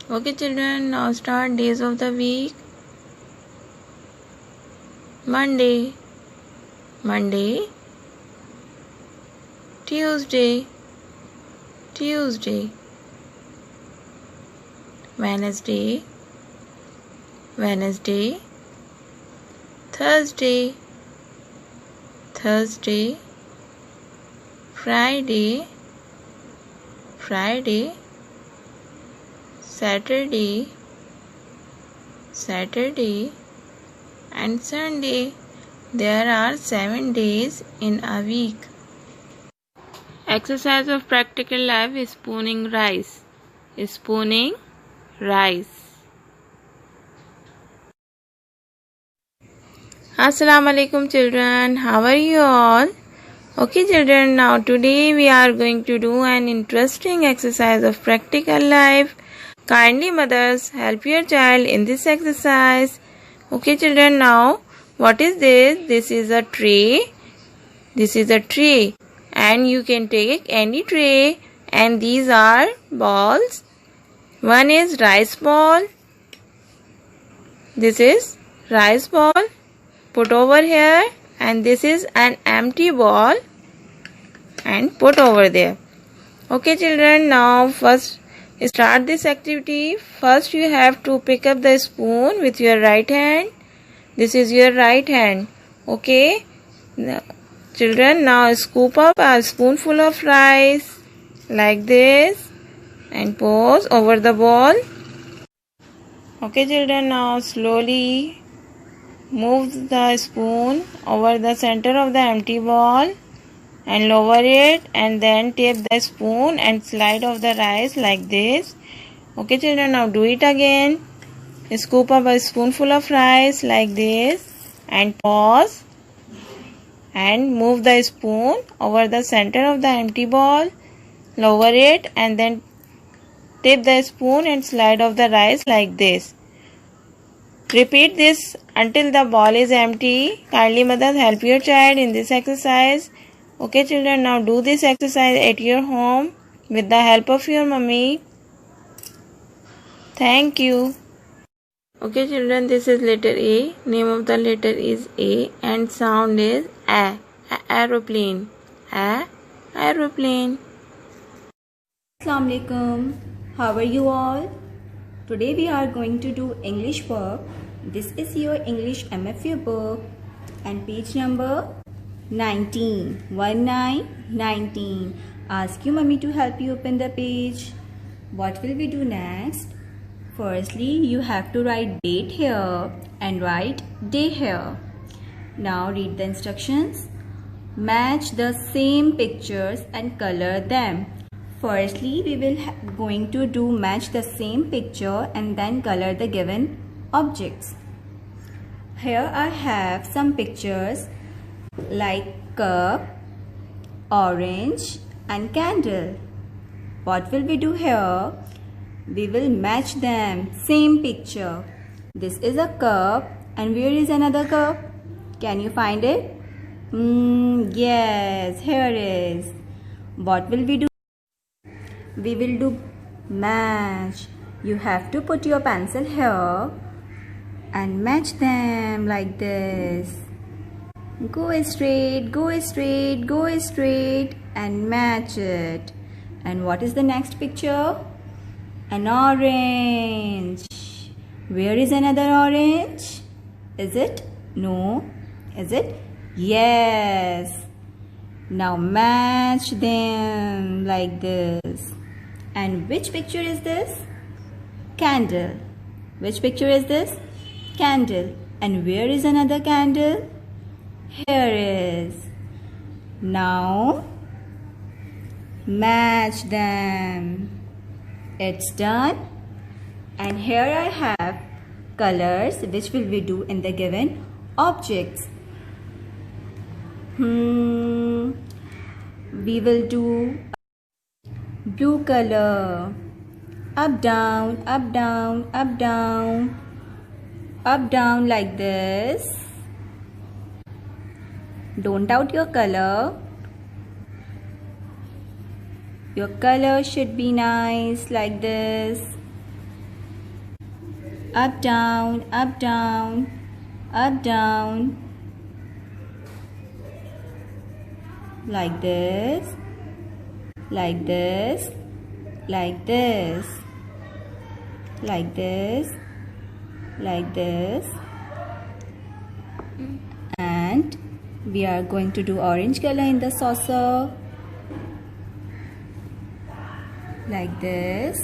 Okay children, now start days of the week. Monday, Monday, Tuesday, Tuesday, Wednesday, Wednesday, Thursday, Thursday, Friday, Friday, Saturday, Saturday, and Sunday. There are 7 days in a week. Exercise of practical life is spooning rice. Spooning rice. Assalamu alaikum children. How are you all? Okay children, now today we are going to do an interesting exercise of practical life. Kindly mothers, help your child in this exercise. Okay children, now what is this? This is a tray. This is a tray and you can take any tray and these are balls. One is rice ball. This is rice ball. Put over here and this is an empty ball and put over there. Okay children, now first start this activity. First you have to pick up the spoon with your right hand. This is your right hand. Okay now, children, now scoop up a spoonful of rice like this and pour over the bowl. Okay children, now slowly move the spoon over the center of the empty ball and lower it and then tap the spoon and slide off the rice like this. Okay children, now do it again. Scoop up a spoonful of rice like this and pause and move the spoon over the center of the empty ball, lower it and then tap the spoon and slide off the rice like this. Repeat this until the ball is empty. Kindly mothers, help your child in this exercise. Okay children, now do this exercise at your home with the help of your mummy. Thank you. Okay children, this is letter A. Name of the letter is A and sound is A. Aeroplane. Aeroplane. Assalamu alaikum. How are you all? Today we are going to do English book. This is your English MFA book and page number 19. 19. Ask your mummy to help you open the page. What will we do next? Firstly, you have to write date here and write day here. Now read the instructions. Match the same pictures and color them. Firstly, we will going to do match the same picture and then color the given objects. Here I have some pictures like cup, orange and candle. What will we do here? We will match them. Same picture. This is a cup and where is another cup? Can you find it? Yes, here is. What will we do? We will do match. You have to put your pencil here and match them like this. Go straight, go straight, go straight and match it. And what is the next picture? An orange. Where is another orange? Is it? No. Is it? Yes. Now match them like this. And which picture is this? Candle. Which picture is this? Candle. And where is another candle? Here is. Now match them. It's done. And here I have colors which will we do in the given objects. We will do blue color. Up, down, up, down, up, down. Up, down like this. Don't doubt your color. Your color should be nice like this. up, down, up, down, up, down. Like this, like this, like this, like this, like this. And we are going to do orange color in the saucer. Like this,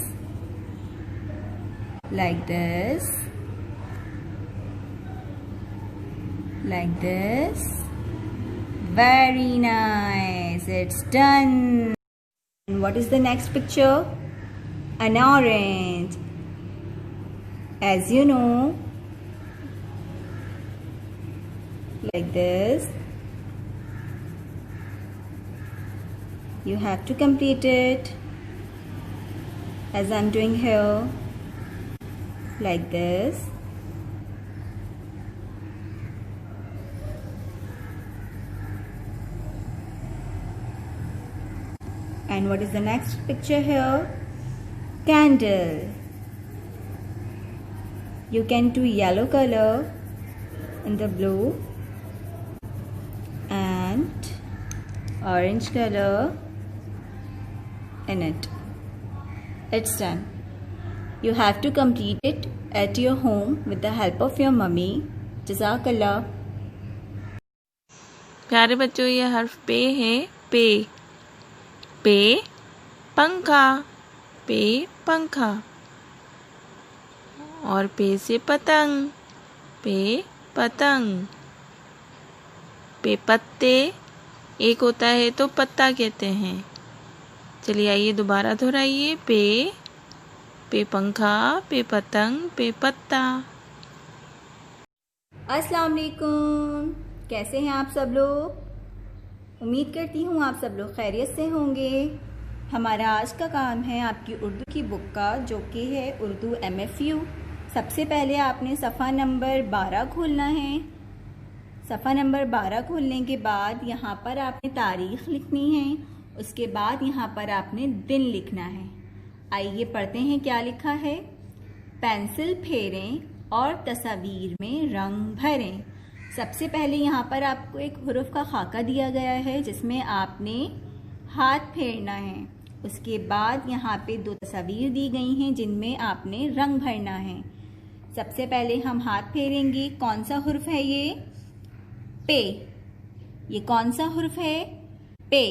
like this, like this. Very nice, it's done. And what is the next picture? An orange. As you know, like this. You have to complete it as I'm doing here, like this. And what is the next picture here? Candle. You can do yellow color in the blue and orange color in it. It's done. You have to complete it at your home with the help of your mummy. Jazakallah. प्यारे बच्चों, ये हर्फ पे है। पे, पे पंखा, पे पंखा। और पे से पतंग, पे पतंग। पे पत्ते, एक होता है तो पत्ता कहते हैं। चलिए आइए दोबारा दोहराइए। पे पंखा, पे पतंग, पे पत्ता। अस्सलाम वालेकुम, कैसे हैं आप सब लोग? उम्मीद करती हूँ आप सब लोग खैरियत से होंगे। हमारा आज का काम है आपकी उर्दू की बुक का, जो कि है उर्दू MFU। सबसे पहले आपने सफ़ा नंबर 12 खोलना है। सफ़ा नंबर 12 खोलने के बाद यहाँ पर आपने तारीख़ लिखनी है। उसके बाद यहाँ पर आपने दिन लिखना है। आइए पढ़ते हैं क्या लिखा है। पेंसिल फेरें और तस्वीर में रंग भरें। सबसे पहले यहाँ पर आपको एक हुरूफ का खाका दिया गया है जिसमें आपने हाथ फेरना है। उसके बाद यहाँ पे 2 तस्वीर दी गई हैं जिनमें आपने रंग भरना है। सबसे पहले हम हाथ फेरेंगे। कौन सा हुर्फ है ये? पे। ये कौन सा हुर्फ है? पे।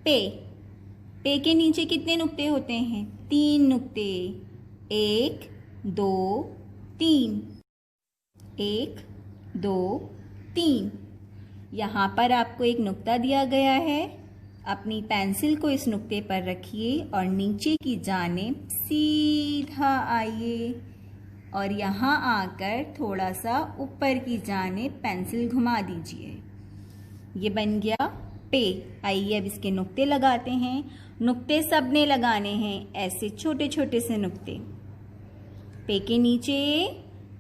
पे। पे के नीचे कितने नुक्ते होते हैं? 3 नुक्ते। 1 2 3। 1 2 3। यहाँ पर आपको एक नुक्ता दिया गया है। अपनी पेंसिल को इस नुक्ते पर रखिए और नीचे की जानिब सीधा आइए और यहाँ आकर थोड़ा सा ऊपर की जानिब पेंसिल घुमा दीजिए। ये बन गया पे। आइए अब इसके नुक्ते लगाते हैं। नुक्ते सबने लगाने हैं, ऐसे छोटे छोटे से नुक्ते। पे के नीचे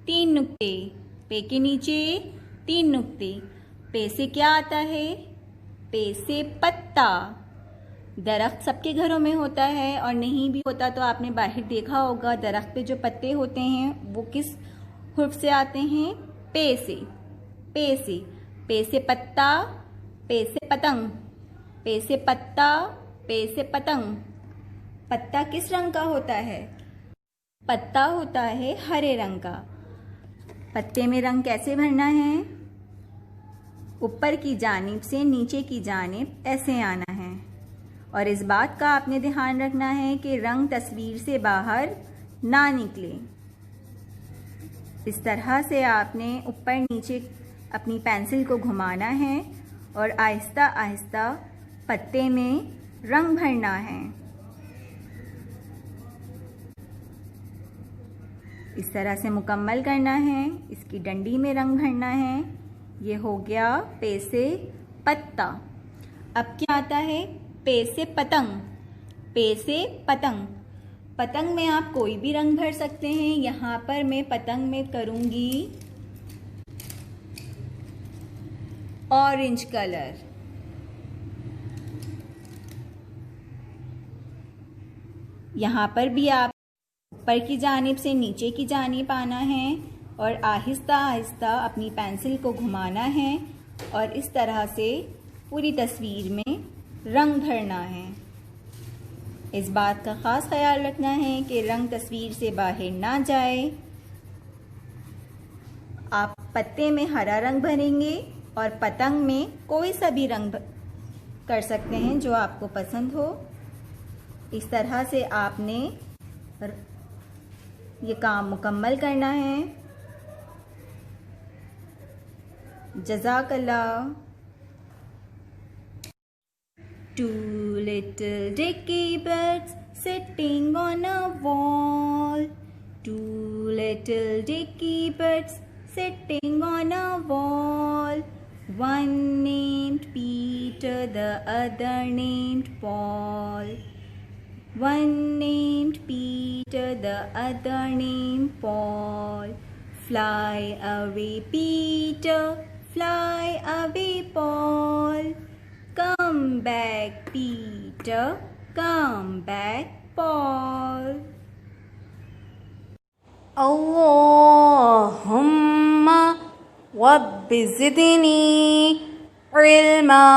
3 नुक्ते। पे के नीचे 3 नुक्ते। पे से क्या आता है? पे से पत्ता। दरख्त सबके घरों में होता है और नहीं भी होता तो आपने बाहर देखा होगा। दरख्त पे जो पत्ते होते हैं वो किस हुर्फ से आते हैं? पे से। पे से। पे से पत्ता, पे से पतंग। पे से पत्ता, पे से पतंग। पत्ता किस रंग का होता है? पत्ता होता है हरे रंग का। पत्ते में रंग कैसे भरना है? ऊपर की जानिब से नीचे की जानिब ऐसे आना है। और इस बात का आपने ध्यान रखना है कि रंग तस्वीर से बाहर ना निकले। इस तरह से आपने ऊपर नीचे अपनी पेंसिल को घुमाना है और आहिस्ता आहिस्ता पत्ते में रंग भरना है। इस तरह से मुकम्मल करना है। इसकी डंडी में रंग भरना है। ये हो गया पे से पत्ता। अब क्या आता है? पे से पतंग। पे से पतंग। पतंग में आप कोई भी रंग भर सकते हैं। यहाँ पर मैं पतंग में करूँगी ऑरेंज कलर। यहाँ पर भी आप ऊपर की जानिब से नीचे की जानिब आना है और आहिस्ता आहिस्ता अपनी पेंसिल को घुमाना है और इस तरह से पूरी तस्वीर में रंग भरना है। इस बात का ख़ास ख्याल रखना है कि रंग तस्वीर से बाहर ना जाए। आप पत्ते में हरा रंग भरेंगे और पतंग में कोई सा भी रंग कर सकते हैं जो आपको पसंद हो। इस तरह से आपने ये काम मुकम्मल करना है। जज़ाकल्लाह। Two little dicky birds sitting on a wall. Two little dicky birds sitting on a wall. One named Peter, the other named Paul. One named Peter, the other named Paul. Fly away, Peter, fly away, Paul. Come back, Peter, come back, Paul. Allahumma Rabbi zidni ilma।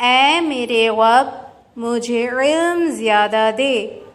ऐ मेरे रब मुझे इल्म ज़्यादा दे।